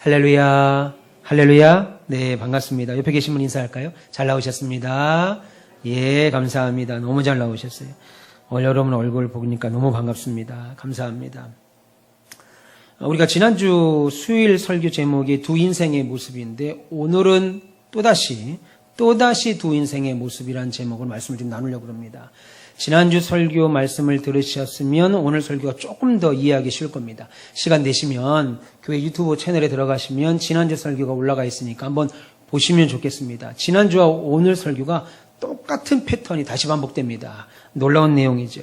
할렐루야, 할렐루야. 네, 반갑습니다. 옆에 계신 분 인사할까요? 잘 나오셨습니다. 예, 감사합니다. 너무 잘 나오셨어요. 오늘 여러분 얼굴 보니까 너무 반갑습니다. 감사합니다. 우리가 지난주 수요일 설교 제목이 두 인생의 모습인데 오늘은 또다시 두 인생의 모습이라는 제목으로 말씀을 좀 나누려고 합니다. 지난주 설교 말씀을 들으셨으면 오늘 설교가 조금 더 이해하기 쉬울 겁니다. 시간 되시면 교회 유튜브 채널에 들어가시면 지난주 설교가 올라가 있으니까 한번 보시면 좋겠습니다. 지난주와 오늘 설교가 똑같은 패턴이 다시 반복됩니다. 놀라운 내용이죠.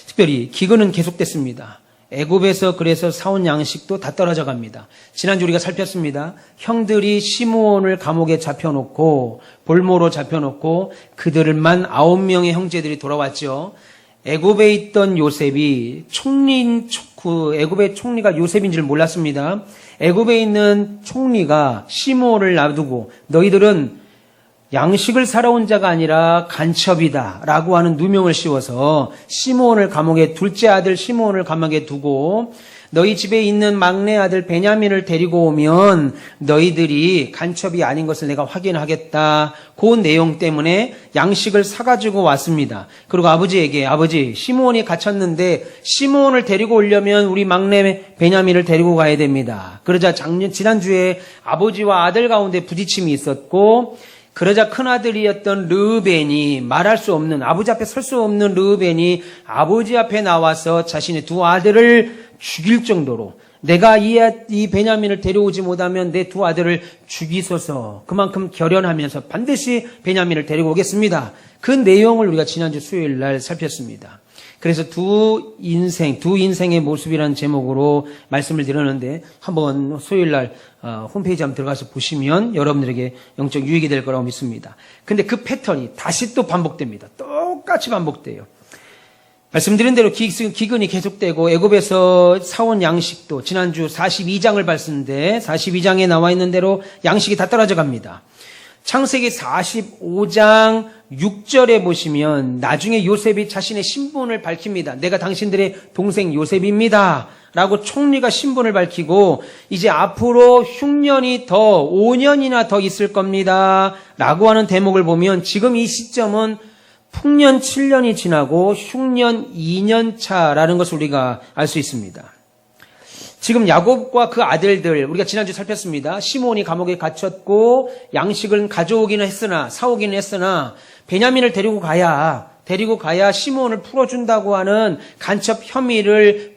특별히 기근은 계속됐습니다. 애굽에서 그래서 사온 양식도 다 떨어져 갑니다. 지난주 우리가 살폈습니다. 형들이 시므온을 감옥에 잡혀놓고 볼모로 잡혀놓고 그들만 9명의 형제들이 돌아왔죠. 애굽에 있던 요셉이 애굽의 총리가 요셉인 줄 몰랐습니다. 애굽에 있는 총리가 시므온을 놔두고 너희들은 양식을 사러 온 자가 아니라 간첩이다 라고 하는 누명을 씌워서 시므온을 감옥에 둘째 아들 시므온을 감옥에 두고 너희 집에 있는 막내 아들 베냐민을 데리고 오면 너희들이 간첩이 아닌 것을 내가 확인하겠다. 그 내용 때문에 양식을 사가지고 왔습니다. 그리고 아버지에게 아버지 시므온이 갇혔는데 시므온을 데리고 오려면 우리 막내 베냐민을 데리고 가야 됩니다. 그러자 지난주에 아버지와 아들 가운데 부딪힘이 있었고 그러자 큰아들이었던 르우벤이 말할 수 없는 아버지 앞에 설 수 없는 르우벤이 아버지 앞에 나와서 자신의 두 아들을 죽일 정도로 내가 이 베냐민을 데려오지 못하면 내 두 아들을 죽이소서 그만큼 결연하면서 반드시 베냐민을 데리고 오겠습니다. 그 내용을 우리가 지난주 수요일 날 살폈습니다. 그래서 두 인생의 모습이라는 제목으로 말씀을 드렸는데 한번 수요일 날 홈페이지 한번 들어가서 보시면 여러분들에게 영적 유익이 될 거라고 믿습니다. 근데 그 패턴이 다시 또 반복됩니다. 똑같이 반복돼요. 말씀드린 대로 기근이 계속되고 애굽에서 사온 양식도 지난주 42장을 봤는데 42장에 나와 있는 대로 양식이 다 떨어져 갑니다. 창세기 45장 6절에 보시면 나중에 요셉이 자신의 신분을 밝힙니다. 내가 당신들의 동생 요셉입니다. 라고 총리가 신분을 밝히고 이제 앞으로 흉년이 더 5년이나 더 있을 겁니다. 라고 하는 대목을 보면 지금 이 시점은 풍년 7년이 지나고 흉년 2년 차라는 것을 우리가 알 수 있습니다. 지금 야곱과 그 아들들 우리가 지난주 살폈습니다. 시므온이 감옥에 gat혔고 양식을 가져오기는 했으나 사오기는 했으나 베냐민을 데리고 가야 시므온을 풀어준다고 하는 간첩 혐의를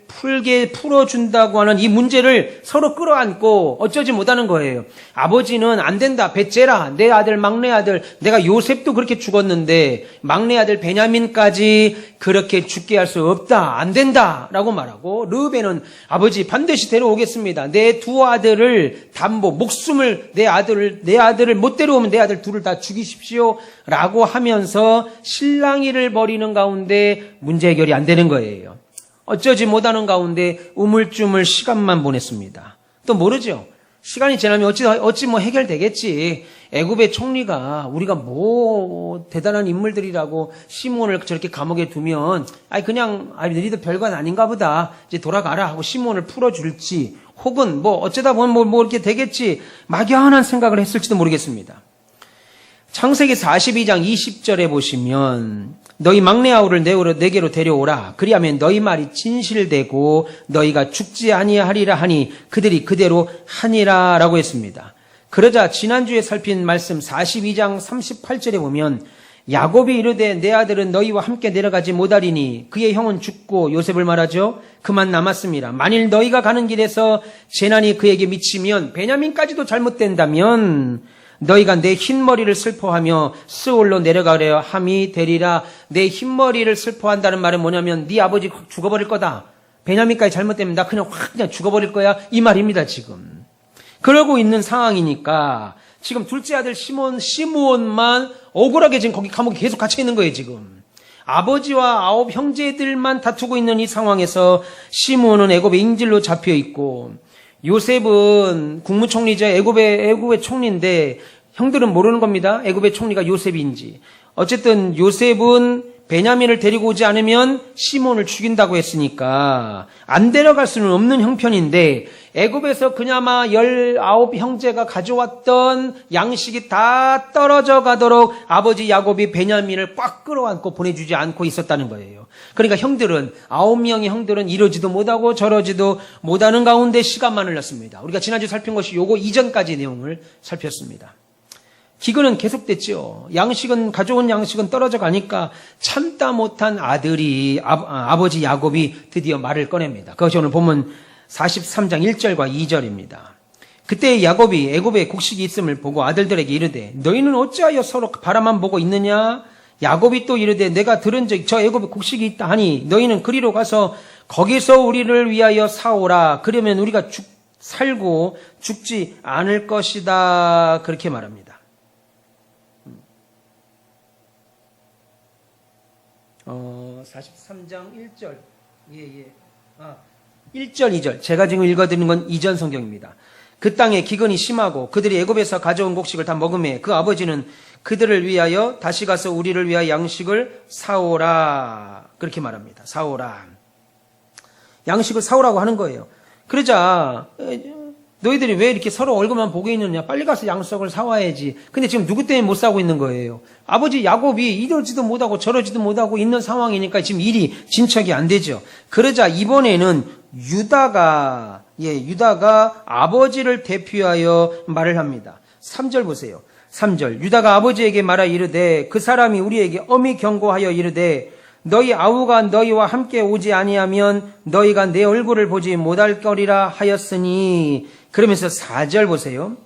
풀어준다고 하는 이 문제를 서로 끌어안고 어쩌지 못하는 거예요. 아버지는 안 된다. 벳제라 내 아들 막내 아들 내가 요셉도 그렇게 죽었는데 막내 아들 베냐민까지 그렇게 죽게 할 수 없다. 안 된다 라고 말하고 르우벤은 아버지 반드시 데려오겠습니다. 내 두 아들을 목숨을 내 아들을 못 데려오면 내 아들 둘을 다 죽이십시오 라고 하면서 실랑이를 벌이는 가운데 문제 해결이 안 되는 거예요. 어쩌지 못하는 가운데 우물쭈물 시간만 보냈습니다. 또 모르죠. 시간이 지나면 어찌 해결되겠지. 애굽의 총리가 우리가 대단한 인물들이라고 시므온을 저렇게 감옥에 두면 너희들 별건 아닌가 보다. 이제 돌아가라 하고 시므온을 풀어줄지 혹은 어쩌다 보면 이렇게 되겠지. 막연한 생각을 했을지도 모르겠습니다. 창세기 42장 20절에 보시면 너희 막내 아우를 내게로 데려오라. 그리하면 너희 말이 진실되고 너희가 죽지 아니하리라 하니 그들이 그대로 하니라 라고 했습니다. 그러자 지난주에 살핀 말씀 42장 38절에 보면 야곱이 이르되 내 아들은 너희와 함께 내려가지 못하리니 그의 형은 죽고 요셉을 말하죠. 그만 남았습니다. 만일 너희가 가는 길에서 재난이 그에게 미치면 베냐민까지도 잘못된다면 너희가 내 흰머리를 슬퍼하며 스올로 내려가려 함이 되리라. 내 흰머리를 슬퍼한다는 말은 뭐냐면 네 아버지 죽어버릴 거다. 베냐민까지 잘못되면 나 그냥 죽어버릴 거야. 이 말입니다 지금. 그러고 있는 상황이니까 지금 둘째 아들 시므온만 억울하게 지금 거기 감옥에 계속 갇혀 있는 거예요 지금. 아버지와 9 형제들만 다투고 있는 이 상황에서 시므온은 애굽의 인질로 잡혀 있고 요셉은 국무총리죠. 애굽의 총리인데 형들은 모르는 겁니다. 애굽의 총리가 요셉인지. 어쨌든 요셉은 베냐민을 데리고 오지 않으면 시몬을 죽인다고 했으니까 안 데려갈 수는 없는 형편인데 애굽에서 그나마 19 형제가 가져왔던 양식이 다 떨어져 가도록 아버지 야곱이 베냐민을 꽉 끌어안고 보내주지 않고 있었다는 거예요. 그러니까 형들은 9명의 형들은 이러지도 못하고 저러지도 못하는 가운데 시간만 흘렀습니다. 우리가 지난주 살핀 것이 요거 이전까지 내용을 살폈습니다. 기근은 계속됐죠. 가져온 양식은 떨어져 가니까 참다 못한 아들이 아버지 야곱이 드디어 말을 꺼냅니다. 그것이 오늘 본문 43장 1절과 2절입니다. 그때 야곱이 애굽에 곡식이 있음을 보고 아들들에게 이르되 너희는 어찌하여 서로 바라만 보고 있느냐? 야곱이 또 이르되 내가 들은 적 저 애굽에 곡식이 있다 하니 너희는 그리로 가서 거기서 우리를 위하여 사오라. 그러면 우리가 살고 죽지 않을 것이다. 그렇게 말합니다. 43장 1절. 1절, 2절. 제가 지금 읽어드리는 건 이전 성경입니다. 그 땅에 기근이 심하고 그들이 애굽에서 가져온 곡식을 다 먹음에 그 아버지는 그들을 위하여 다시 가서 우리를 위하여 양식을 사오라. 그렇게 말합니다. 사오라. 양식을 사오라고 하는 거예요. 그러자 너희들이 왜 이렇게 서로 얼굴만 보고 있느냐? 빨리 가서 양식을 사와야지. 근데 지금 누구 때문에 못 사고 있는 거예요? 아버지 야곱이 이러지도 못하고 저러지도 못하고 있는 상황이니까 지금 일이 진척이 안 되죠. 그러자 이번에는 유다가 아버지를 대표하여 말을 합니다. 3절 보세요. 3절. 유다가 아버지에게 말하 이르되 그 사람이 우리에게 엄히 경고하여 이르되 너희 아우가 너희와 함께 오지 아니하면 너희가 내 얼굴을 보지 못할 거리라 하였으니. 그러면서 4절 보세요.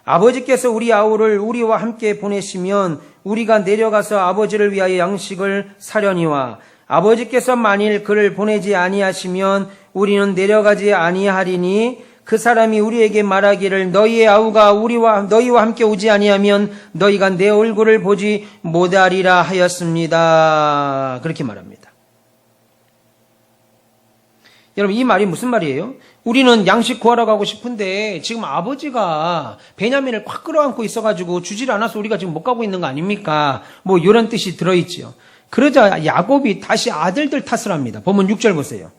아버지께서 우리 아우를 우리와 함께 보내시면 우리가 내려가서 아버지를 위하여 양식을 사려니와 아버지께서 만일 그를 보내지 아니하시면 우리는 내려가지 아니하리니 그 사람이 우리에게 말하기를 너희의 아우가 너희와 함께 오지 아니하면 너희가 내 얼굴을 보지 못하리라 하였습니다. 그렇게 말합니다. 여러분 이 말이 무슨 말이에요? 우리는 양식 구하러 가고 싶은데 지금 아버지가 베냐민을 꽉 끌어안고 있어가지고 주질 않아서 우리가 지금 못 가고 있는 거 아닙니까? 뭐 이런 뜻이 들어있지요. 그러자 야곱이 다시 아들들 탓을 합니다. 본문 6절 보세요.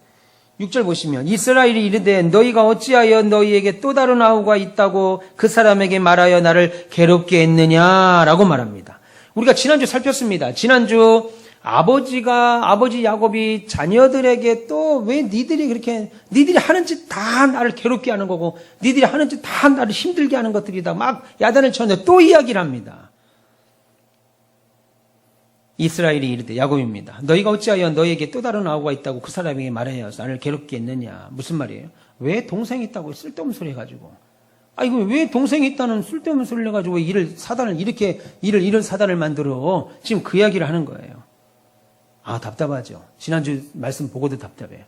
6절 보시면 이스라엘이 이르되 너희가 어찌하여 너희에게 또 다른 아우가 있다고 그 사람에게 말하여 나를 괴롭게 했느냐라고 말합니다. 우리가 지난주 살폈습니다. 지난주 아버지 야곱이 자녀들에게 또 왜 니들이 하는 짓 다 나를 괴롭게 하는 거고 니들이 하는 짓 다 나를 힘들게 하는 것들이다 막 야단을 쳤는데 또 이야기를 합니다. 이스라엘이 이르되 야곱입니다. 너희가 어찌하여 너희에게 또 다른 아우가 있다고 그 사람에게 말하여 나를 괴롭게 했느냐. 무슨 말이에요? 왜 동생이 있다고 쓸데없는 소리 해가지고 이거 왜 동생이 있다는 쓸데없는 소리를 해가지고 이런 사단을 만들어. 지금 그 이야기를 하는 거예요. 답답하죠. 지난주 말씀 보고도 답답해요.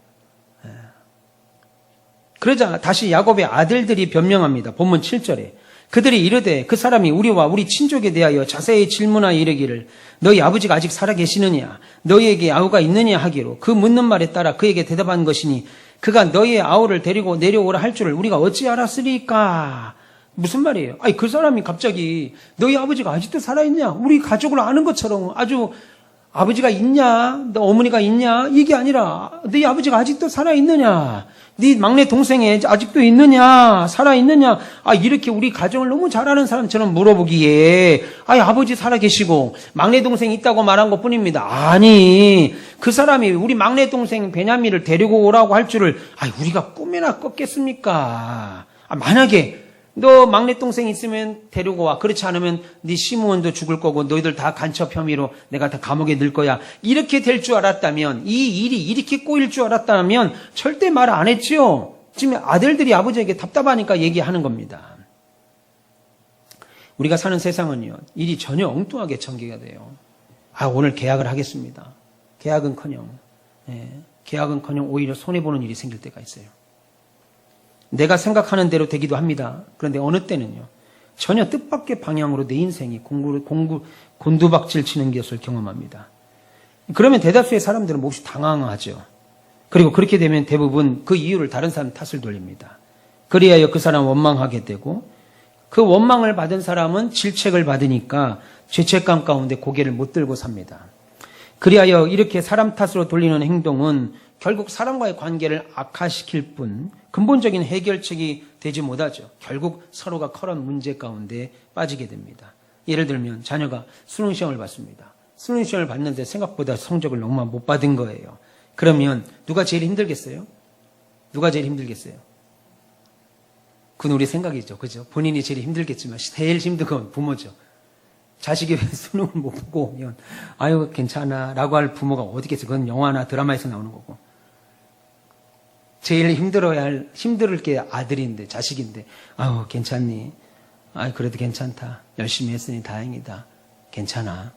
그러자 다시 야곱의 아들들이 변명합니다. 본문 7절에 그들이 이르되 그 사람이 우리와 우리 친족에 대하여 자세히 질문하여 이르기를 너희 아버지가 아직 살아 계시느냐 너희에게 아우가 있느냐 하기로 그 묻는 말에 따라 그에게 대답한 것이니 그가 너희의 아우를 데리고 내려오라 할 줄을 우리가 어찌 알았으리까. 무슨 말이에요? 그 사람이 갑자기 너희 아버지가 아직도 살아있냐 우리 가족을 아는 것처럼 아주 아버지가 있냐 너 어머니가 있냐 이게 아니라 너희 아버지가 아직도 살아있느냐 네 막내 동생이 아직도 있느냐 살아있느냐 이렇게 우리 가정을 너무 잘 아는 사람처럼 물어보기에 아버지 살아계시고 막내 동생이 있다고 말한 것뿐입니다. 아니 그 사람이 우리 막내 동생 베냐민을 데리고 오라고 할 줄을 우리가 꿈에나 꿨겠습니까? 만약에 너 막내 동생 있으면 데리고 와. 그렇지 않으면 네 시므온도 죽을 거고 너희들 다 간첩 혐의로 내가 다 감옥에 넣을 거야. 이렇게 될 줄 알았다면 이 일이 이렇게 꼬일 줄 알았다면 절대 말 안 했지요. 지금 아들들이 아버지에게 답답하니까 얘기하는 겁니다. 우리가 사는 세상은요. 일이 전혀 엉뚱하게 전개가 돼요. 오늘 계약을 하겠습니다. 계약은커녕 오히려 손해보는 일이 생길 때가 있어요. 내가 생각하는 대로 되기도 합니다. 그런데 어느 때는요. 전혀 뜻밖의 방향으로 내 인생이 곤두박질 치는 것을 경험합니다. 그러면 대다수의 사람들은 몹시 당황하죠. 그리고 그렇게 되면 대부분 그 이유를 다른 사람 탓을 돌립니다. 그리하여 그 사람 원망하게 되고 그 원망을 받은 사람은 질책을 받으니까 죄책감 가운데 고개를 못 들고 삽니다. 그리하여 이렇게 사람 탓으로 돌리는 행동은 결국 사람과의 관계를 악화시킬 뿐 근본적인 해결책이 되지 못하죠. 결국 서로가 커런 문제 가운데 빠지게 됩니다. 예를 들면 자녀가 수능시험을 봤습니다. 수능시험을 봤는데 생각보다 성적을 너무 못 받은 거예요. 그러면 누가 제일 힘들겠어요? 누가 제일 힘들겠어요? 그건 우리 생각이죠. 그죠? 본인이 제일 힘들겠지만 제일 힘든 건 부모죠. 자식이 왜 수능을 못 보고 오면 아유 괜찮아 라고 할 부모가 어디 있겠어요. 그건 영화나 드라마에서 나오는 거고. 제일 힘들 게 아들인데 자식인데 아유 괜찮니? 아유 그래도 괜찮다. 열심히 했으니 다행이다. 괜찮아.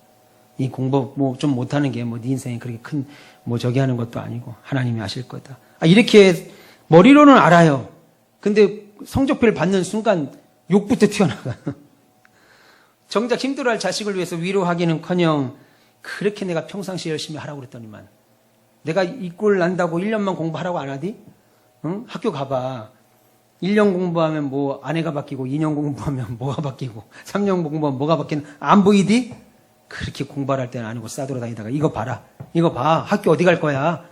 이 공부 뭐 좀 못하는 게 뭐 네 인생에 그렇게 큰 뭐 저기 하는 것도 아니고 하나님이 아실 거다. 이렇게 머리로는 알아요. 근데 성적표를 받는 순간 욕부터 튀어나가. 정작 힘들어할 자식을 위해서 위로하기는커녕 그렇게 내가 평상시에 열심히 하라고 그랬더니만 내가 이 꼴 난다고 1년만 공부하라고 안 하디? 응? 학교 가봐. 1년 공부하면 뭐 아내가 바뀌고 2년 공부하면 뭐가 바뀌고 3년 공부하면 뭐가 바뀌는 안 보이디? 그렇게 공부할 때는 아니고 싸돌아다니다가 이거 봐라. 이거 봐. 학교 어디 갈 거야?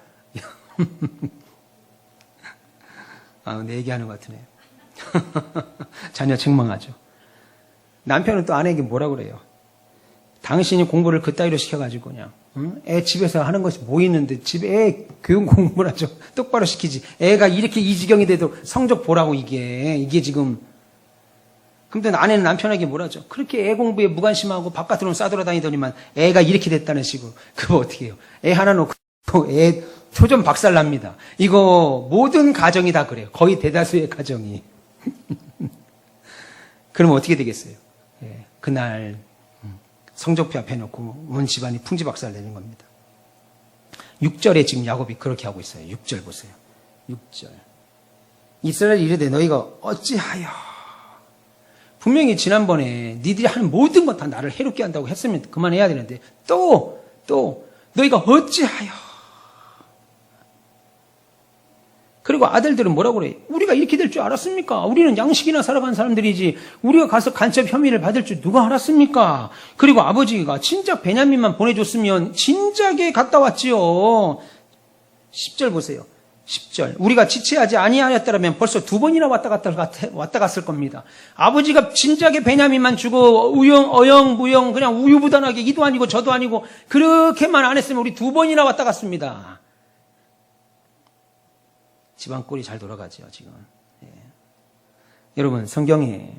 내 얘기하는 것 같으네요. 자녀 책망하죠. 남편은 또 아내에게 뭐라 그래요? 당신이 공부를 그따위로 시켜가지고 그냥 애 집에서 하는 것이 뭐 있는데 집에 애 교육 공부를 하죠. 똑바로 시키지. 애가 이렇게 이 지경이 돼도 성적 보라고 이게 지금. 근데 아내는 남편에게 뭐라죠? 그렇게 애 공부에 무관심하고 바깥으로는 싸돌아다니더니만 애가 이렇게 됐다는 식으로. 그거 어떻게 해요? 애 하나 놓고 애 초점 박살납니다. 이거 모든 가정이 다 그래요. 거의 대다수의 가정이. 그럼 어떻게 되겠어요? 예, 그날 성적표 앞에 놓고 온 집안이 풍지박살 내는 겁니다. 6절에 지금 야곱이 그렇게 하고 있어요. 6절 보세요. 6절. 이스라엘 이르되 너희가 어찌하여 분명히 지난번에 니들이 하는 모든 것 다 나를 해롭게 한다고 했으면 그만해야 되는데 또 너희가 어찌하여 그리고 아들들은 뭐라고 그래? 우리가 이렇게 될 줄 알았습니까? 우리는 양식이나 살아간 사람들이지 우리가 가서 간첩 혐의를 받을 줄 누가 알았습니까? 그리고 아버지가 진작 베냐민만 보내줬으면 진작에 갔다 왔지요. 10절 보세요. 10절. 우리가 지체하지 아니하였다면 벌써 2번이나 왔다 갔을 겁니다. 아버지가 진작에 베냐민만 주고 어영부영 그냥 우유부단하게 이도 아니고 저도 아니고 그렇게만 안 했으면 우리 2번이나 왔다 갔습니다. 집안 꼴이 잘 돌아가죠, 지금. 예. 여러분, 성경에,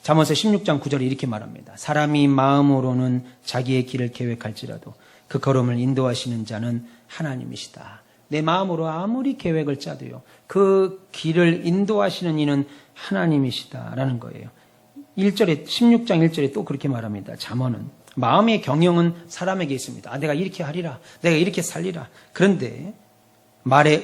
잠언서 16장 9절에 이렇게 말합니다. 사람이 마음으로는 자기의 길을 계획할지라도 그 걸음을 인도하시는 자는 하나님이시다. 내 마음으로 아무리 계획을 짜도요, 그 길을 인도하시는 이는 하나님이시다라는 거예요. 16장 1절에 또 그렇게 말합니다. 잠언은. 마음의 경영은 사람에게 있습니다. 내가 이렇게 하리라. 내가 이렇게 살리라. 그런데,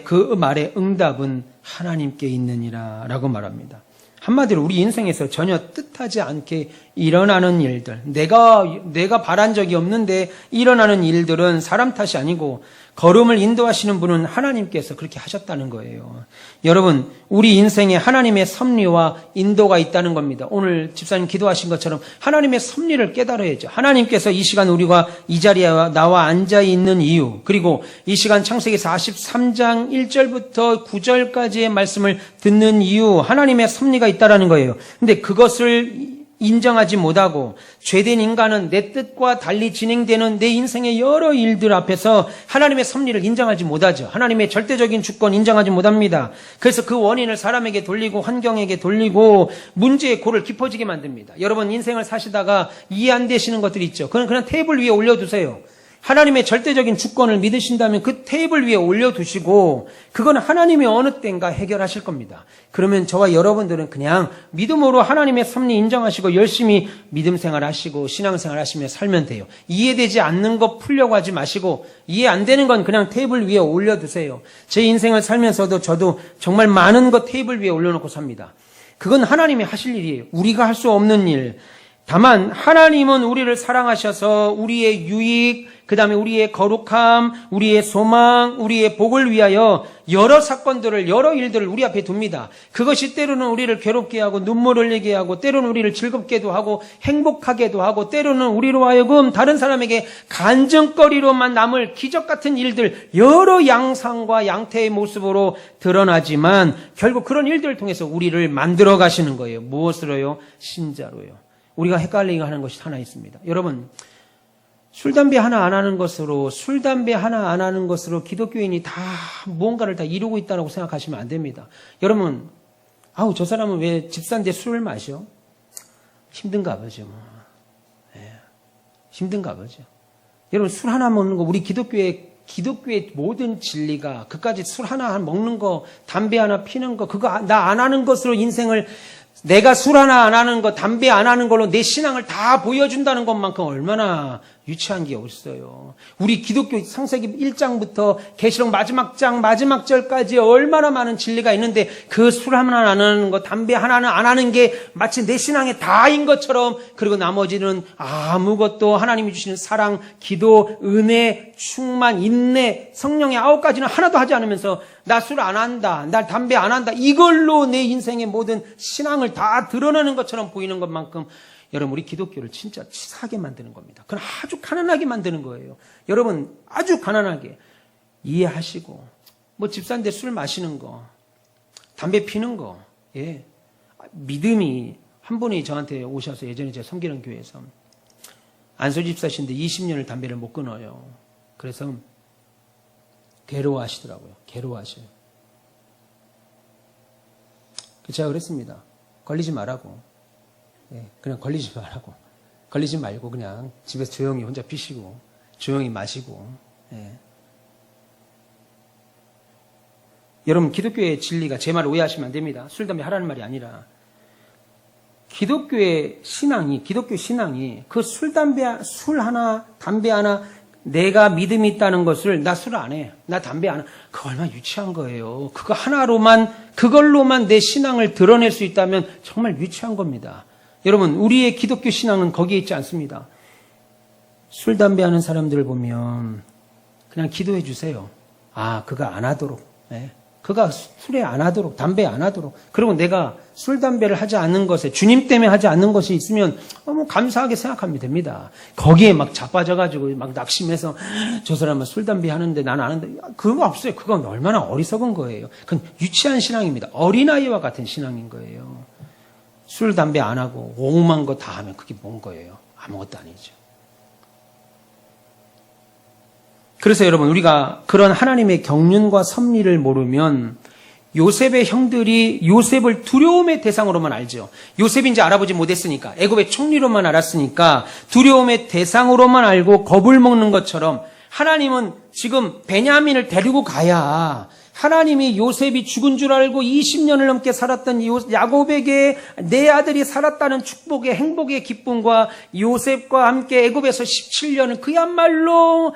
그 말의 응답은 하나님께 있느니라 라고 말합니다. 한마디로 우리 인생에서 전혀 뜻하지 않게 일어나는 일들, 내가 바란 적이 없는데 일어나는 일들은 사람 탓이 아니고 걸음을 인도하시는 분은 하나님께서 그렇게 하셨다는 거예요. 여러분, 우리 인생에 하나님의 섭리와 인도가 있다는 겁니다. 오늘 집사님 기도하신 것처럼 하나님의 섭리를 깨달아야죠. 하나님께서 이 시간 우리가 이 자리에 나와 앉아있는 이유, 그리고 이 시간 창세기 43장 1절부터 9절까지의 말씀을 듣는 이유, 하나님의 섭리가 있다는 거예요. 근데 그것을 인정하지 못하고 죄된 인간은 내 뜻과 달리 진행되는 내 인생의 여러 일들 앞에서 하나님의 섭리를 인정하지 못하죠. 하나님의 절대적인 주권 인정하지 못합니다. 그래서 그 원인을 사람에게 돌리고 환경에게 돌리고 문제의 골을 깊어지게 만듭니다. 여러분 인생을 사시다가 이해 안 되시는 것들이 있죠. 그건 그냥 테이블 위에 올려두세요. 하나님의 절대적인 주권을 믿으신다면 그 테이블 위에 올려두시고 그건 하나님이 어느 때인가 해결하실 겁니다. 그러면 저와 여러분들은 그냥 믿음으로 하나님의 섭리 인정하시고 열심히 믿음 생활하시고 신앙생활 하시며 살면 돼요. 이해되지 않는 거 풀려고 하지 마시고 이해 안 되는 건 그냥 테이블 위에 올려두세요. 제 인생을 살면서도 저도 정말 많은 거 테이블 위에 올려놓고 삽니다. 그건 하나님이 하실 일이에요. 우리가 할 수 없는 일. 다만 하나님은 우리를 사랑하셔서 우리의 유익, 그 다음에 우리의 거룩함, 우리의 소망, 우리의 복을 위하여 여러 사건들을, 여러 일들을 우리 앞에 둡니다. 그것이 때로는 우리를 괴롭게 하고 눈물을 흘리게 하고, 때로는 우리를 즐겁게도 하고 행복하게도 하고, 때로는 우리로 하여금 다른 사람에게 간증거리로만 남을 기적 같은 일들, 여러 양상과 양태의 모습으로 드러나지만 결국 그런 일들을 통해서 우리를 만들어 가시는 거예요. 무엇으로요? 신자로요. 우리가 헷갈리게 하는 것이 하나 있습니다. 여러분, 술, 담배 하나 안 하는 것으로, 술, 담배 하나 안 하는 것으로 기독교인이 다 무언가를 다 이루고 있다고 생각하시면 안 됩니다. 여러분, 저 사람은 왜 집사인데 술을 마셔? 힘든가 보죠, 뭐. 예, 힘든가 보죠. 여러분, 술 하나 먹는 거, 우리 기독교의 모든 진리가, 그까지 술 하나 먹는 거, 담배 하나 피는 거, 그거 나 안 하는 것으로 인생을, 내가 술 하나 안 하는 거, 담배 안 하는 걸로 내 신앙을 다 보여준다는 것만큼 얼마나 유치한 게 없어요. 우리 기독교 창세기 1장부터 계시록 마지막 장, 마지막 절까지 얼마나 많은 진리가 있는데 그 술 하나 안 하는 거, 담배 하나는 안 하는 게 마치 내 신앙의 다인 것처럼, 그리고 나머지는 아무것도 하나님이 주시는 사랑, 기도, 은혜, 충만, 인내, 성령의 9가지는 하나도 하지 않으면서 나 술 안 한다, 나 담배 안 한다, 이걸로 내 인생의 모든 신앙을 다 드러내는 것처럼 보이는 것만큼 여러분, 우리 기독교를 진짜 치사하게 만드는 겁니다. 그건 아주 가난하게 만드는 거예요. 여러분, 아주 가난하게 이해하시고, 뭐 집사인데 술 마시는 거, 담배 피는 거, 예, 믿음이, 한 분이 저한테 오셔서 예전에 제가 섬기는 교회에서 안소 집사신데 20년을 담배를 못 끊어요. 그래서 괴로워하시더라고요. 괴로워하셔요. 제가 그랬습니다. 걸리지 말라고. 예, 그냥 걸리지 말라고. 걸리지 말고 그냥 집에서 조용히 혼자 피시고 조용히 마시고. 예. 여러분, 기독교의 진리가, 제 말을 오해하시면 안 됩니다. 술, 담배 하라는 말이 아니라 기독교 신앙이 그 술 하나, 담배 하나, 내가 믿음이 있다는 것을, 나 술 안 해, 나 담배 안 해, 그거 얼마나 유치한 거예요. 그거 하나로만, 그걸로만 내 신앙을 드러낼 수 있다면 정말 유치한 겁니다. 여러분, 우리의 기독교 신앙은 거기에 있지 않습니다. 술, 담배 하는 사람들을 보면 그냥 기도해 주세요. 그거 안 하도록. 네. 그가 술에 안 하도록, 담배 안 하도록. 그리고 내가 술, 담배를 하지 않는 것에, 주님 때문에 하지 않는 것이 있으면 뭐 감사하게 생각하면 됩니다. 거기에 막 자빠져가지고 막 낙심해서 저 사람은 술, 담배 하는데 나는 안 하는데, 그거 없어요. 그건 얼마나 어리석은 거예요. 그건 유치한 신앙입니다. 어린아이와 같은 신앙인 거예요. 술, 담배 안 하고 오만 거 다 하면 그게 뭔 거예요? 아무것도 아니죠. 그래서 여러분, 우리가 그런 하나님의 경륜과 섭리를 모르면 요셉의 형들이 요셉을 두려움의 대상으로만 알죠. 요셉이 이제 알아보지 못했으니까, 애굽의 총리로만 알았으니까 두려움의 대상으로만 알고 겁을 먹는 것처럼, 하나님은 지금 베냐민을 데리고 가야 하나님이 요셉이 죽은 줄 알고 20년을 넘게 살았던 야곱에게 내 아들이 살았다는 축복의, 행복의 기쁨과 요셉과 함께 애굽에서 17년을 그야말로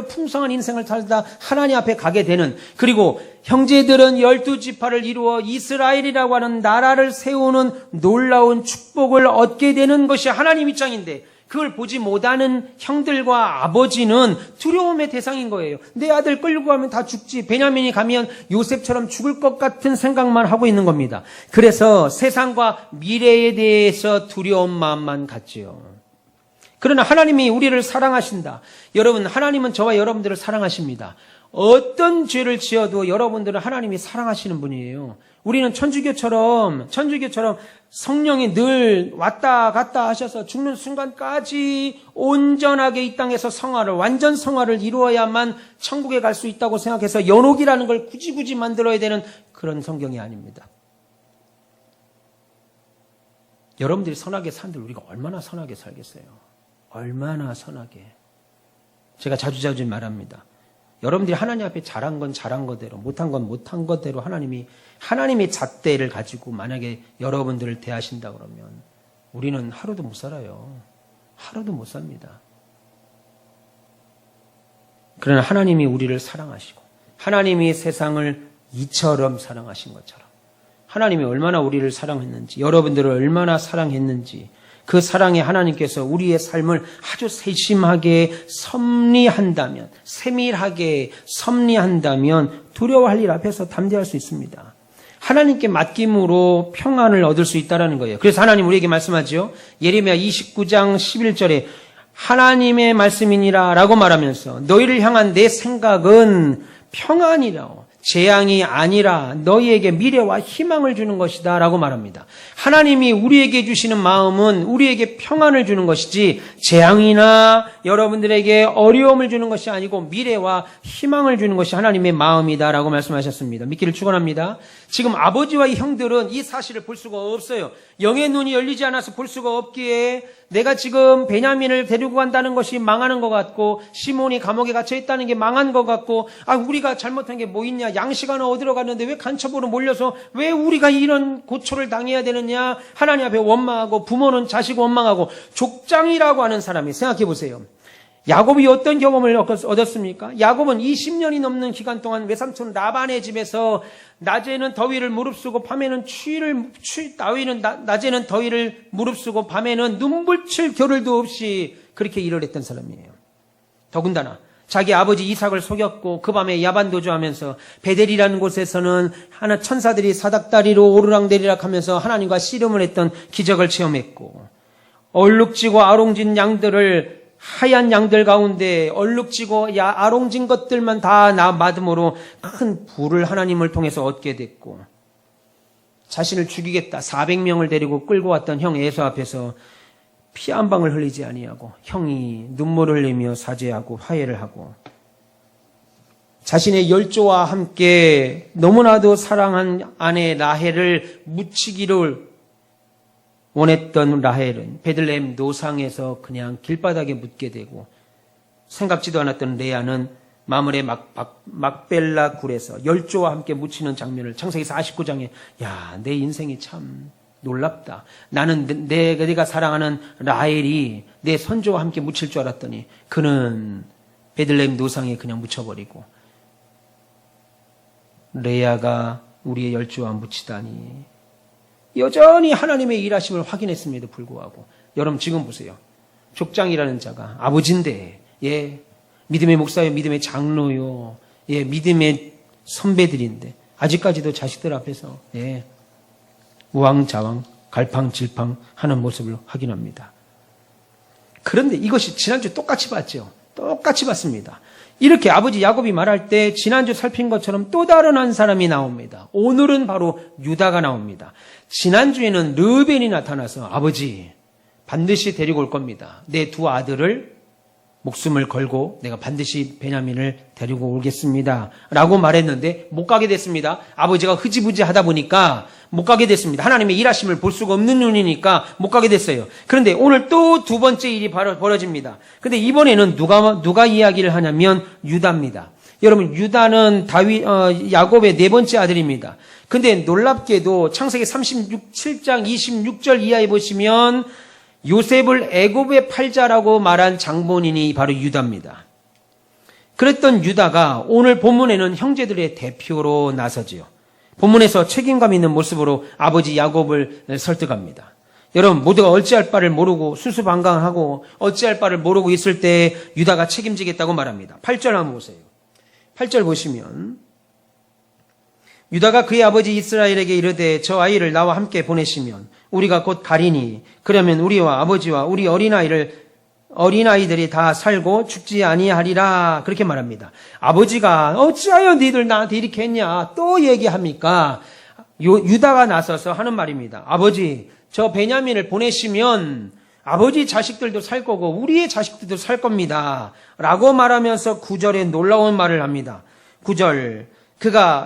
풍성한 인생을 살다 하나님 앞에 가게 되는, 그리고 형제들은 12지파를 이루어 이스라엘이라고 하는 나라를 세우는 놀라운 축복을 얻게 되는 것이 하나님 입장인데, 그걸 보지 못하는 형들과 아버지는 두려움의 대상인 거예요. 내 아들 끌고 가면 다 죽지, 베냐민이 가면 요셉처럼 죽을 것 같은 생각만 하고 있는 겁니다. 그래서 세상과 미래에 대해서 두려운 마음만 갖지요. 그러나 하나님이 우리를 사랑하신다. 여러분, 하나님은 저와 여러분들을 사랑하십니다. 어떤 죄를 지어도 여러분들은 하나님이 사랑하시는 분이에요. 우리는 천주교처럼 성령이 늘 왔다 갔다 하셔서 죽는 순간까지 온전하게 이 땅에서 완전 성화를 이루어야만 천국에 갈 수 있다고 생각해서 연옥이라는 걸 굳이 만들어야 되는 그런 성경이 아닙니다. 여러분들이 선하게 산들 우리가 얼마나 선하게 살겠어요? 얼마나 선하게. 제가 자주 말합니다. 여러분들이 하나님 앞에 잘한 건 잘한 거대로, 못한 건 못한 거대로 하나님의 잣대를 가지고 만약에 여러분들을 대하신다 그러면 우리는 하루도 못 살아요. 하루도 못 삽니다. 그러나 하나님이 우리를 사랑하시고, 하나님이 세상을 이처럼 사랑하신 것처럼, 하나님이 얼마나 우리를 사랑했는지, 여러분들을 얼마나 사랑했는지, 그 사랑의 하나님께서 우리의 삶을 아주 세심하게 섭리한다면, 세밀하게 섭리한다면 두려워할 일 앞에서 담대할 수 있습니다. 하나님께 맡김으로 평안을 얻을 수 있다는 거예요. 그래서 하나님 우리에게 말씀하죠. 예레미야 29장 11절에 하나님의 말씀이니라 라고 말하면서 너희를 향한 내 생각은 평안이라, 재앙이 아니라 너희에게 미래와 희망을 주는 것이다 라고 말합니다. 하나님이 우리에게 주시는 마음은 우리에게 평안을 주는 것이지 재앙이나 여러분들에게 어려움을 주는 것이 아니고 미래와 희망을 주는 것이 하나님의 마음이다 라고 말씀하셨습니다. 믿기를 축원합니다. 지금 아버지와 이 형들은 이 사실을 볼 수가 없어요. 영의 눈이 열리지 않아서 볼 수가 없기에 내가 지금 베냐민을 데리고 간다는 것이 망하는 것 같고 시몬이 감옥에 갇혀 있다는 게 망한 것 같고 우리가 잘못한 게 뭐 있냐, 양식아는 어디로 갔는데 왜 간첩으로 몰려서 왜 우리가 이런 고초를 당해야 되느냐, 하나님 앞에 원망하고 부모는 자식 원망하고 족장이라고 하는 사람이 생각해 보세요. 야곱이 어떤 경험을 얻었습니까? 야곱은 20년이 넘는 기간 동안 외삼촌 라반의 집에서 낮에는 더위를 무릅쓰고 밤에는 낮에는 더위를 무릅쓰고 밤에는 눈불칠 겨를도 없이 그렇게 일을 했던 사람이에요. 더군다나 자기 아버지 이삭을 속였고 그 밤에 야반도주하면서 베델이라는 곳에서는 하나 천사들이 사닥다리로 오르락내리락 하면서 하나님과 씨름을 했던 기적을 체험했고, 얼룩지고 아롱진 양들을 하얀 양들 가운데 얼룩지고 아롱진 것들만 다 맞음으로 큰 부를 하나님을 통해서 얻게 됐고, 자신을 죽이겠다 400명을 데리고 끌고 왔던 형 에서 앞에서 피 한 방울 흘리지 아니하고 형이 눈물을 흘리며 사죄하고 화해를 하고, 자신의 열조와 함께 너무나도 사랑한 아내 라헬을 묻히기를 원했던 라헬은 베들레헴 노상에서 그냥 길바닥에 묻게 되고, 생각지도 않았던 레아는 마므레 막벨라 굴에서 열조와 함께 묻히는 장면을 창세기 49장에 내 인생이 참 놀랍다. 나는 내가 사랑하는 라헬이 내 선조와 함께 묻힐 줄 알았더니 그는 베들레헴 노상에 그냥 묻혀버리고, 레아가 우리의 열조와 묻히다니. 여전히 하나님의 일하심을 확인했음에도 불구하고, 여러분 지금 보세요. 족장이라는 자가 아버지인데, 믿음의 목사요, 믿음의 장로요, 믿음의 선배들인데 아직까지도 자식들 앞에서 우왕좌왕 갈팡질팡 하는 모습을 확인합니다. 그런데 이것이 지난주 똑같이 봤죠. 똑같이 봤습니다. 이렇게 아버지 야곱이 말할 때 지난주 살핀 것처럼 또 다른 한 사람이 나옵니다. 오늘은 바로 유다가 나옵니다. 지난주에는 르벤이 나타나서 아버지 반드시 데리고 올 겁니다. 내 두 아들을 목숨을 걸고 내가 반드시 베냐민을 데리고 오겠습니다 라고 말했는데 못 가게 됐습니다. 아버지가 흐지부지 하다 보니까 못 가게 됐습니다. 하나님의 일하심을 볼 수가 없는 눈이니까 못 가게 됐어요. 그런데 오늘 또 두 번째 일이 벌어집니다. 근데 이번에는 누가 이야기를 하냐면 유다입니다. 여러분, 유다는 야곱의 네 번째 아들입니다. 근데 놀랍게도 창세기 37장 26절 이하에 보시면 요셉을 애굽에 팔자라고 말한 장본인이 바로 유다입니다. 그랬던 유다가 오늘 본문에는 형제들의 대표로 나서지요. 본문에서 책임감 있는 모습으로 아버지 야곱을 설득합니다. 여러분, 모두가 어찌할 바를 모르고 수수방관하고 어찌할 바를 모르고 있을 때 유다가 책임지겠다고 말합니다. 8절 한번 보세요. 8절 보시면 유다가 그의 아버지 이스라엘에게 이르되 저 아이를 나와 함께 보내시면 우리가 곧 가리니 그러면 우리와 아버지와 우리 어린아이들이 다 살고 죽지 아니하리라. 그렇게 말합니다. 아버지가 어찌하여 니들 나한테 이렇게 했냐 또 얘기합니까? 유다가 나서서 하는 말입니다. 아버지, 저 베냐민을 보내시면 아버지 자식들도 살 거고 우리의 자식들도 살 겁니다 라고 말하면서 9절에 놀라운 말을 합니다. 9절,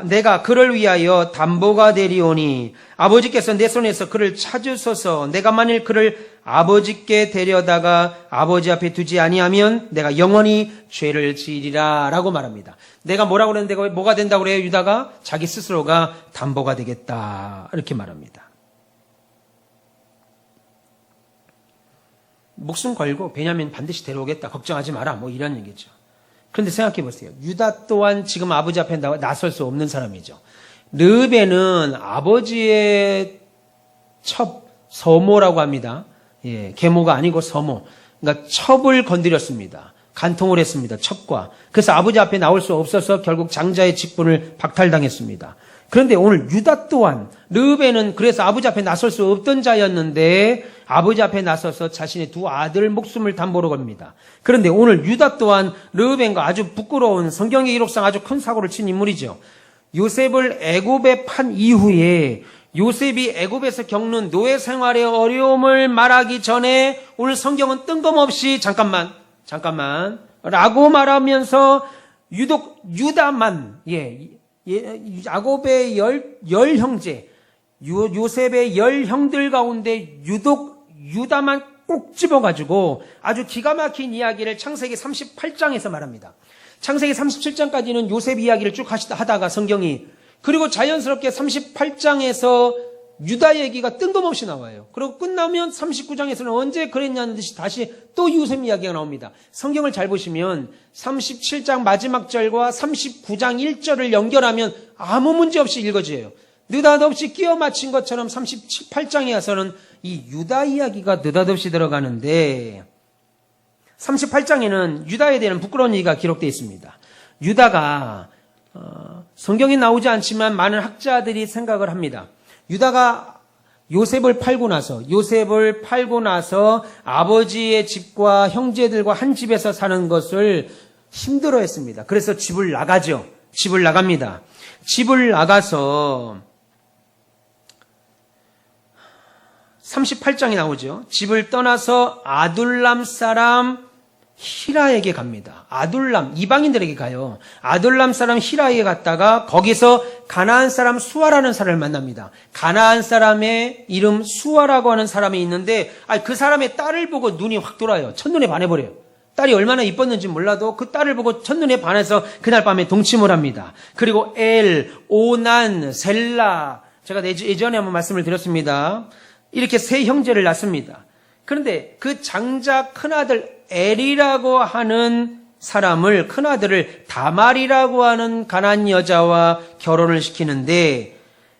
내가 그를 위하여 담보가 되리오니 아버지께서 내 손에서 그를 찾으소서. 내가 만일 그를 아버지께 데려다가 아버지 앞에 두지 아니하면 내가 영원히 죄를 지으리라 라고 말합니다. 내가 뭐라고 그랬는데 뭐가 된다고 그래요? 유다가 자기 스스로가 담보가 되겠다 이렇게 말합니다. 목숨 걸고 베냐민 반드시 데려오겠다, 걱정하지 마라, 뭐 이런 얘기죠. 그런데 생각해 보세요. 유다 또한 지금 아버지 앞에 나설 수 없는 사람이죠. 르벤은 아버지의 첩 서모라고 합니다. 예, 계모가 아니고 서모. 그러니까 첩을 건드렸습니다. 간통을 했습니다. 첩과. 그래서 아버지 앞에 나올 수 없어서 결국 장자의 직분을 박탈당했습니다. 그런데 오늘 유다 또한 르우벤은 그래서 아버지 앞에 나설 수 없던 자였는데 아버지 앞에 나서서 자신의 두 아들 목숨을 담보로 겁니다. 그런데 오늘 유다 또한 르우벤과 아주 부끄러운 성경의 기록상 아주 큰 사고를 친 인물이죠. 요셉을 애굽에 판 이후에 요셉이 애굽에서 겪는 노예 생활의 어려움을 말하기 전에 오늘 성경은 뜬금없이 잠깐만 라고 말하면서 유독 유다만 야곱의 열 형제 요셉의 10형들 가운데 유독 유다만 꼭 집어가지고 아주 기가 막힌 이야기를 창세기 38장에서 말합니다. 창세기 37장까지는 요셉 이야기를 쭉 하다가 성경이 그리고 자연스럽게 38장에서 유다 얘기가 뜬금없이 나와요. 그리고 끝나면 39장에서는 언제 그랬냐는 듯이 다시 또 요셉 이야기가 나옵니다. 성경을 잘 보시면 37장 마지막 절과 39장 1절을 연결하면 아무 문제 없이 읽어져요. 느닷없이 끼워 맞힌 것처럼 38장에 와서는 이 유다 이야기가 느닷없이 들어가는데 38장에는 유다에 대한 부끄러운 얘기가 기록되어 있습니다. 유다가 성경에 나오지 않지만 많은 학자들이 생각을 합니다. 유다가 요셉을 팔고 나서 아버지의 집과 형제들과 한 집에서 사는 것을 힘들어했습니다. 그래서 집을 나가죠. 집을 나갑니다. 집을 나가서 38장이 나오죠. 집을 떠나서 아둘람 사람 히라에게 갑니다. 아둘람, 이방인들에게 가요. 아둘람 사람 히라에게 갔다가 거기서 가나안 사람 수아라는 사람을 만납니다. 가나안 사람의 이름 수아라고 하는 사람이 있는데 그 사람의 딸을 보고 눈이 확 돌아요. 첫눈에 반해버려요. 딸이 얼마나 이뻤는지 몰라도 그 딸을 보고 첫눈에 반해서 그날 밤에 동침을 합니다. 그리고 엘, 오난, 셀라 제가 예전에 한번 말씀을 드렸습니다. 이렇게 세 형제를 낳습니다. 그런데 그 장자 큰아들 엘이라고 하는 사람을 큰아들을 다말이라고 하는 가나안 여자와 결혼을 시키는데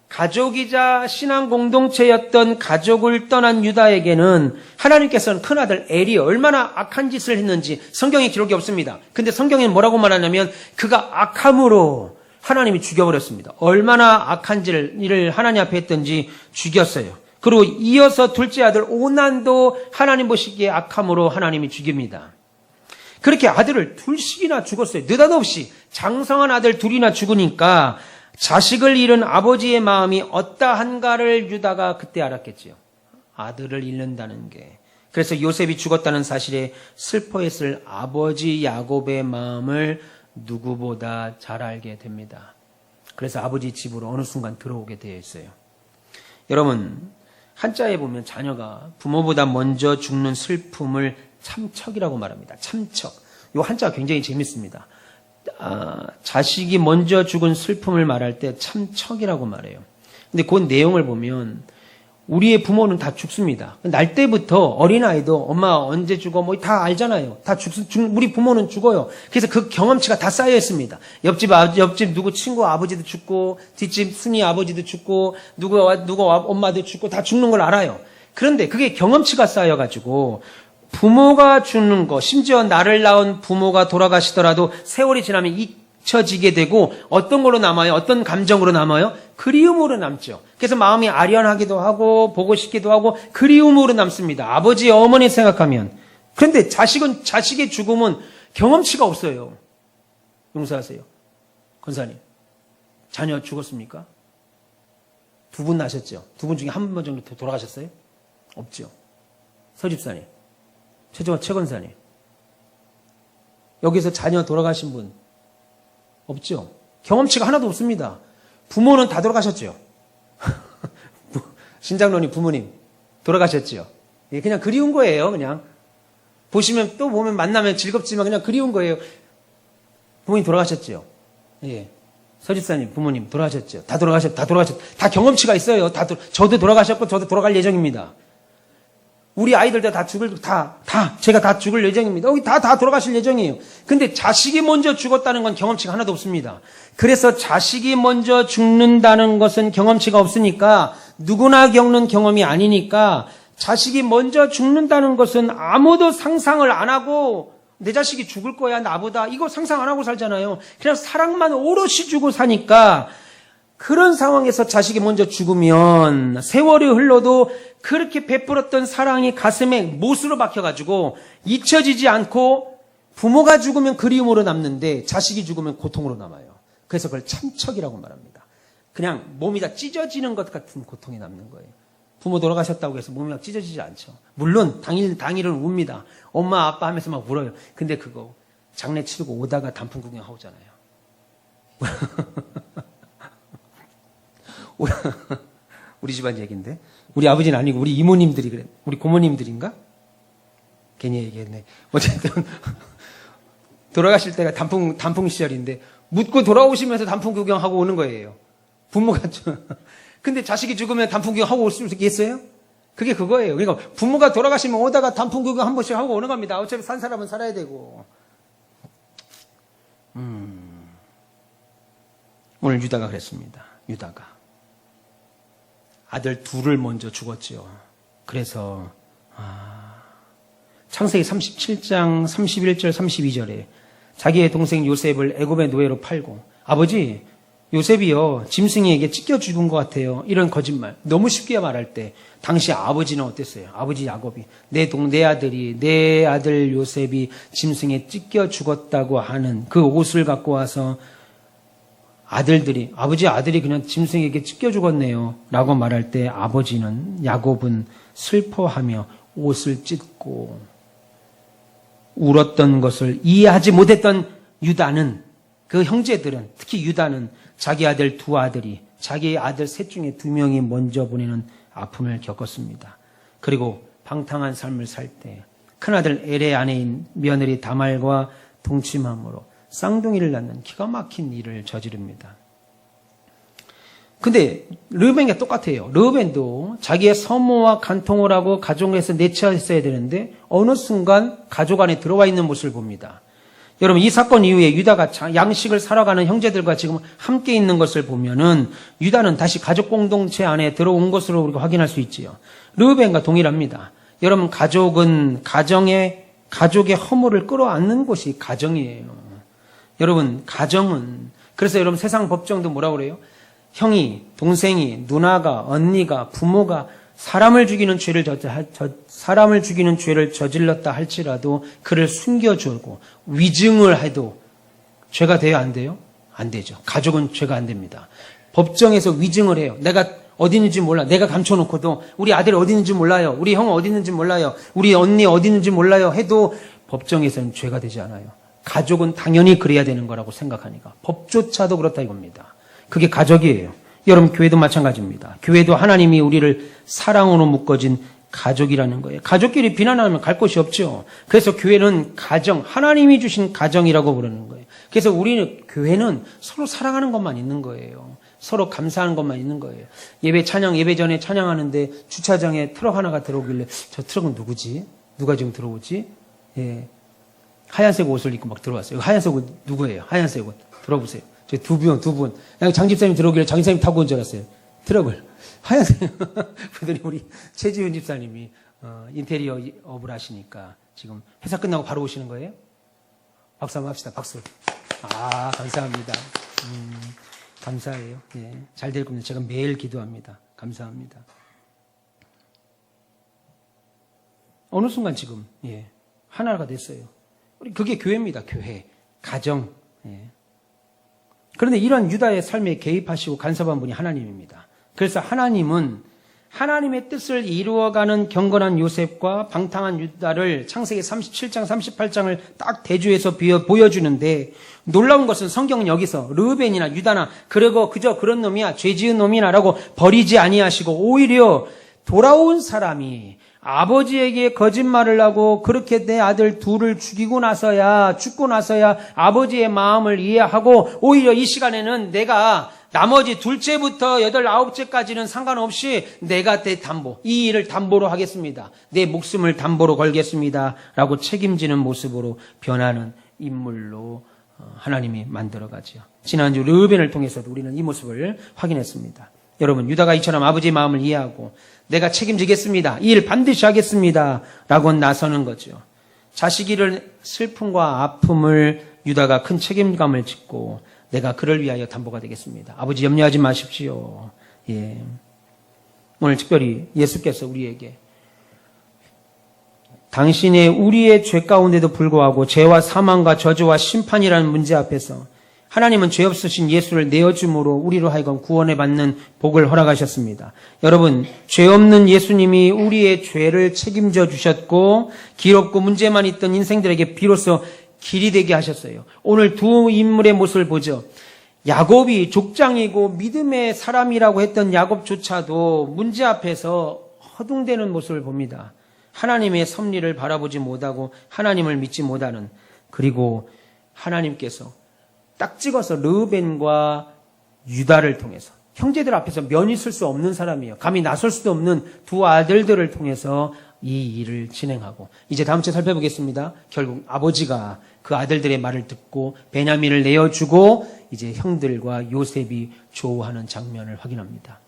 가족이자 신앙 공동체였던 가족을 떠난 유다에게는 하나님께서는 큰아들 엘이 얼마나 악한 짓을 했는지 성경에 기록이 없습니다. 근데 성경에는 뭐라고 말하냐면 그가 악함으로 하나님이 죽여버렸습니다. 얼마나 악한 일을 하나님 앞에 했던지 죽였어요. 그리고 이어서 둘째 아들 오난도 하나님 보시기에 악함으로 하나님이 죽입니다. 그렇게 아들을 둘씩이나 죽었어요. 느닷없이 장성한 아들 둘이나 죽으니까 자식을 잃은 아버지의 마음이 어떠한가를 유다가 그때 알았겠지요. 아들을 잃는다는 게. 그래서 요셉이 죽었다는 사실에 슬퍼했을 아버지 야곱의 마음을 누구보다 잘 알게 됩니다. 그래서 아버지 집으로 어느 순간 들어오게 되어 있어요. 여러분, 한자에 보면 자녀가 부모보다 먼저 죽는 슬픔을 참척이라고 말합니다. 참척. 이 한자가 굉장히 재밌습니다. 자식이 먼저 죽은 슬픔을 말할 때 참척이라고 말해요. 근데 그 내용을 보면 우리의 부모는 다 죽습니다. 날 때부터 어린아이도 엄마 언제 죽어 뭐 다 알잖아요. 다 우리 부모는 죽어요. 그래서 그 경험치가 다 쌓여 있습니다. 옆집 누구 친구 아버지도 죽고 뒷집 순이 아버지도 죽고 누구 엄마도 죽고 다 죽는 걸 알아요. 그런데 그게 경험치가 쌓여가지고 부모가 죽는 거, 심지어 나를 낳은 부모가 돌아가시더라도 세월이 지나면 잊혀지게 되고 어떤 걸로 남아요? 어떤 감정으로 남아요? 그리움으로 남죠. 그래서 마음이 아련하기도 하고 보고 싶기도 하고 그리움으로 남습니다. 아버지, 어머니 생각하면. 그런데 자식의 죽음은 경험치가 없어요. 용서하세요. 권사님, 자녀 죽었습니까? 2분 나셨죠? 2분 중에 한 번 정도 돌아가셨어요? 없죠. 서집사님, 최권사님, 여기서 자녀 돌아가신 분 없죠? 경험치가 하나도 없습니다. 부모는 다 돌아가셨죠? 신장로님 부모님 돌아가셨죠? 예, 그냥 그리운 거예요. 그냥 보시면 또 보면 만나면 즐겁지만 그냥 그리운 거예요. 부모님 돌아가셨죠? 예. 서집사님 부모님 돌아가셨죠? 다 돌아가셨죠? 다 경험치가 있어요. 저도 돌아가셨고 저도 돌아갈 예정입니다. 우리 아이들도 제가 다 죽을 예정입니다. 다 돌아가실 예정이에요. 근데 자식이 먼저 죽었다는 건 경험치가 하나도 없습니다. 그래서 자식이 먼저 죽는다는 것은 경험치가 없으니까 누구나 겪는 경험이 아니니까 자식이 먼저 죽는다는 것은 아무도 상상을 안 하고 내 자식이 죽을 거야 나보다 이거 상상 안 하고 살잖아요. 그냥 사랑만 오롯이 주고 사니까 그런 상황에서 자식이 먼저 죽으면 세월이 흘러도 그렇게 베풀었던 사랑이 가슴에 못으로 박혀가지고 잊혀지지 않고 부모가 죽으면 그리움으로 남는데 자식이 죽으면 고통으로 남아요. 그래서 그걸 참척이라고 말합니다. 그냥 몸이 다 찢어지는 것 같은 고통이 남는 거예요. 부모 돌아가셨다고 해서 몸이 막 찢어지지 않죠. 물론 당일은 웁니다. 엄마 아빠 하면서 막 울어요. 근데 그거 장례 치르고 오다가 단풍 구경하고 오잖아요. 우리 집안 얘기인데 우리 아버지는 아니고 우리 이모님들이 그래. 우리 고모님들인가? 괜히 얘기했네. 어쨌든 돌아가실 때가 단풍 시절인데 묻고 돌아오시면서 단풍 구경하고 오는 거예요. 부모가 근데 자식이 죽으면 단풍 구경하고 올 수 있겠어요? 그게 그거예요. 그러니까 부모가 돌아가시면 오다가 단풍 구경 한 번씩 하고 오는 겁니다. 어차피 산 사람은 살아야 되고. 오늘 유다가 그랬습니다. 유다가 아들 둘을 먼저 죽었지요. 그래서 창세기 37장 31절 32절에 자기의 동생 요셉을 애굽의 노예로 팔고 아버지 요셉이요 짐승이에게 찢겨 죽은 것 같아요. 이런 거짓말 너무 쉽게 말할 때 당시 아버지는 어땠어요? 아버지 야곱이 내 아들 요셉이 짐승에 찢겨 죽었다고 하는 그 옷을 갖고 와서 아들이 그냥 짐승에게 찢겨 죽었네요 라고 말할 때 야곱은 슬퍼하며 옷을 찢고 울었던 것을 이해하지 못했던 유다는 그 형제들은 특히 유다는 자기 아들 두 아들이 자기 아들 셋 중에 2명이 먼저 보내는 아픔을 겪었습니다. 그리고 방탕한 삶을 살 때 큰아들 엘의 아내인 며느리 다말과 동침함으로 쌍둥이를 낳는 기가 막힌 일을 저지릅니다. 근데 르우벤과 똑같아요. 르우벤도 자기의 서모와 간통을 하고 가족에서 내치했어야 되는데 어느 순간 가족 안에 들어와 있는 모습을 봅니다. 여러분 이 사건 이후에 유다가 양식을 사러 가는 형제들과 지금 함께 있는 것을 보면은 유다는 다시 가족 공동체 안에 들어온 것으로 우리가 확인할 수 있지요. 르우벤과 동일합니다. 여러분 가족의 허물을 끌어안는 곳이 가정이에요. 여러분 가정은 그래서 여러분 세상 법정도 뭐라고 그래요? 형이, 동생이, 누나가, 언니가, 부모가 사람을 죽이는 죄를 저질렀다 할지라도 그를 숨겨주고 위증을 해도 죄가 돼요? 안 돼요? 안 되죠. 가족은 죄가 안 됩니다. 법정에서 위증을 해요. 내가 어디 있는지 몰라. 내가 감춰놓고도 우리 아들이 어디 있는지 몰라요. 우리 형은 어디 있는지 몰라요. 우리 언니 어디 있는지 몰라요. 해도 법정에서는 죄가 되지 않아요. 가족은 당연히 그래야 되는 거라고 생각하니까. 법조차도 그렇다 이겁니다. 그게 가족이에요. 여러분 교회도 마찬가지입니다. 교회도 하나님이 우리를 사랑으로 묶어진 가족이라는 거예요. 가족끼리 비난하면 갈 곳이 없죠. 그래서 교회는 가정, 하나님이 주신 가정이라고 부르는 거예요. 그래서 교회는 서로 사랑하는 것만 있는 거예요. 서로 감사하는 것만 있는 거예요. 예배 전에 찬양하는데 주차장에 트럭 하나가 들어오길래 저 트럭은 누구지? 누가 지금 들어오지? 예. 하얀색 옷을 입고 막 들어왔어요. 하얀색 옷 누구예요? 하얀색 옷. 들어보세요. 저 두 분. 장 집사님이 들어오길래 장 집사님 타고 온 줄 알았어요. 트럭을. 하얀색. 그러더니 우리 최지윤 집사님이 인테리어 업을 하시니까 지금 회사 끝나고 바로 오시는 거예요? 박수 한번 합시다. 박수. 감사합니다. 감사해요. 예, 잘 될 겁니다. 제가 매일 기도합니다. 감사합니다. 어느 순간 지금 하나가 됐어요. 그게 교회입니다. 교회, 가정. 예. 그런데 이런 유다의 삶에 개입하시고 간섭한 분이 하나님입니다. 그래서 하나님은 하나님의 뜻을 이루어가는 경건한 요셉과 방탕한 유다를 창세기 37장, 38장을 딱 대조해서 보여주는데 놀라운 것은 성경은 여기서 르우벤이나 유다나 그리고 그저 그런 놈이야, 죄 지은 놈이나라고 버리지 아니하시고 오히려 돌아온 사람이 아버지에게 거짓말을 하고 그렇게 내 아들 둘을 죽고 나서야 아버지의 마음을 이해하고 오히려 이 시간에는 내가 나머지 둘째부터 8, 9째까지는 상관없이 내가 이 일을 담보로 하겠습니다. 내 목숨을 담보로 걸겠습니다. 라고 책임지는 모습으로 변하는 인물로 하나님이 만들어가지요. 지난주 르우벤을 통해서도 우리는 이 모습을 확인했습니다. 여러분, 유다가 이처럼 아버지의 마음을 이해하고 내가 책임지겠습니다. 이 일 반드시 하겠습니다. 라고 나서는 거죠. 자식 잃을 슬픔과 아픔을 유다가 큰 책임감을 짓고 내가 그를 위하여 담보가 되겠습니다. 아버지 염려하지 마십시오. 예. 오늘 특별히 예수께서 우리에게 당신의 우리의 죄 가운데도 불구하고 죄와 사망과 저주와 심판이라는 문제 앞에서 하나님은 죄 없으신 예수를 내어줌으로 우리로 하여금 구원을 받는 복을 허락하셨습니다. 여러분, 죄 없는 예수님이 우리의 죄를 책임져 주셨고 길 없고 문제만 있던 인생들에게 비로소 길이 되게 하셨어요. 오늘 두 인물의 모습을 보죠. 야곱이 족장이고 믿음의 사람이라고 했던 야곱조차도 문제 앞에서 허둥대는 모습을 봅니다. 하나님의 섭리를 바라보지 못하고 하나님을 믿지 못하는, 그리고 하나님께서 딱 찍어서 르우벤과 유다를 통해서 형제들 앞에서 면이 쓸 수 없는 사람이에요. 감히 나설 수도 없는 두 아들들을 통해서 이 일을 진행하고, 이제 다음 주에 살펴보겠습니다. 결국 아버지가 그 아들들의 말을 듣고 베냐민을 내어주고 이제 형들과 요셉이 조우하는 장면을 확인합니다.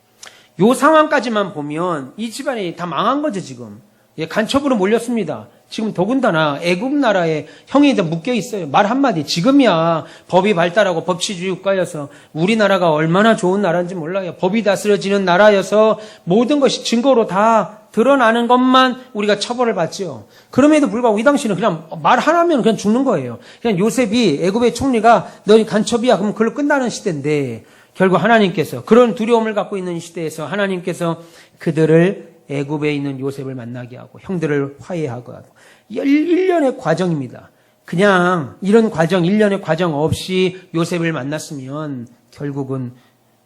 이 상황까지만 보면 이 집안이 다 망한 거죠. 지금 간첩으로 몰렸습니다. 지금 더군다나 애굽 나라에 형이 다 묶여 있어요. 말 한마디, 지금이야 법이 발달하고 법치주의 국가여서 우리나라가 얼마나 좋은 나라인지 몰라요. 법이 다스려지는 나라여서 모든 것이 증거로 다 드러나는 것만 우리가 처벌을 받지요. 그럼에도 불구하고 이 당시는 그냥 말 하나면 그냥 죽는 거예요. 그냥 요셉이 애굽의 총리가 너 간첩이야 그럼 그걸로 끝나는 시대인데, 결국 하나님께서 그런 두려움을 갖고 있는 시대에서 하나님께서 그들을 애굽에 있는 요셉을 만나게 하고 형들을 화해하고 하고 1년의 과정입니다. 그냥 이런 과정, 1년의 과정 없이 요셉을 만났으면 결국은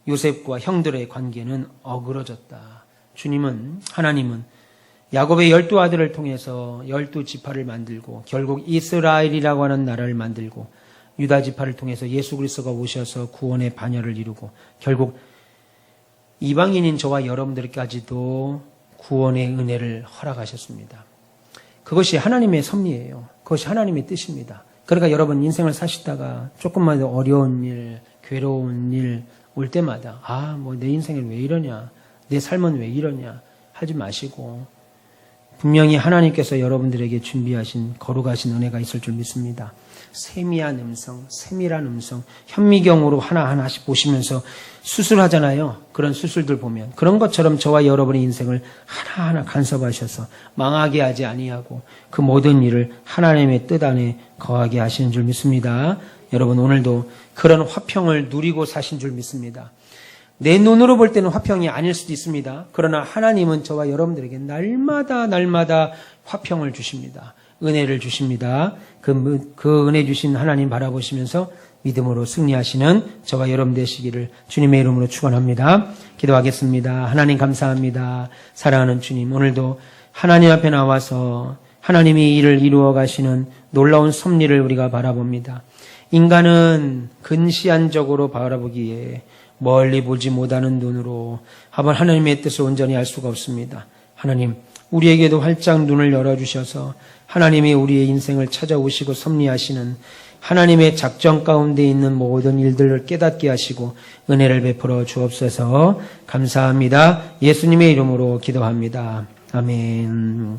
요셉과 형들의 관계는 어그러졌다. 하나님은 야곱의 12아들을 통해서 12지파를 만들고 결국 이스라엘이라고 하는 나라를 만들고 유다 지파를 통해서 예수 그리스도가 오셔서 구원의 반열을 이루고 결국 이방인인 저와 여러분들까지도 구원의 은혜를 허락하셨습니다. 그것이 하나님의 섭리예요. 그것이 하나님의 뜻입니다. 그러니까 여러분 인생을 사시다가 조금만 더 어려운 일, 괴로운 일 올 때마다 내 인생을 왜 이러냐, 내 삶은 왜 이러냐 하지 마시고 분명히 하나님께서 여러분들에게 준비하신 거룩하신 은혜가 있을 줄 믿습니다. 세미한 음성, 세밀한 음성, 현미경으로 하나하나씩 보시면서 수술하잖아요. 그런 수술들 보면 그런 것처럼 저와 여러분의 인생을 하나하나 간섭하셔서 망하게 하지 아니하고 그 모든 일을 하나님의 뜻 안에 거하게 하시는 줄 믿습니다. 여러분 오늘도 그런 화평을 누리고 사신 줄 믿습니다. 내 눈으로 볼 때는 화평이 아닐 수도 있습니다. 그러나 하나님은 저와 여러분들에게 날마다 화평을 주십니다. 은혜를 주십니다. 그 은혜 주신 하나님 바라보시면서 믿음으로 승리하시는 저와 여러분 되시기를 주님의 이름으로 축원합니다. 기도하겠습니다. 하나님 감사합니다. 사랑하는 주님, 오늘도 하나님 앞에 나와서 하나님이 이를 이루어 가시는 놀라운 섭리를 우리가 바라봅니다. 인간은 근시안적으로 바라보기에 멀리 보지 못하는 눈으로 하나님의 뜻을 온전히 알 수가 없습니다. 하나님, 우리에게도 활짝 눈을 열어주셔서 하나님이 우리의 인생을 찾아오시고 섭리하시는 하나님의 작전 가운데 있는 모든 일들을 깨닫게 하시고 은혜를 베풀어 주옵소서. 감사합니다. 예수님의 이름으로 기도합니다. 아멘.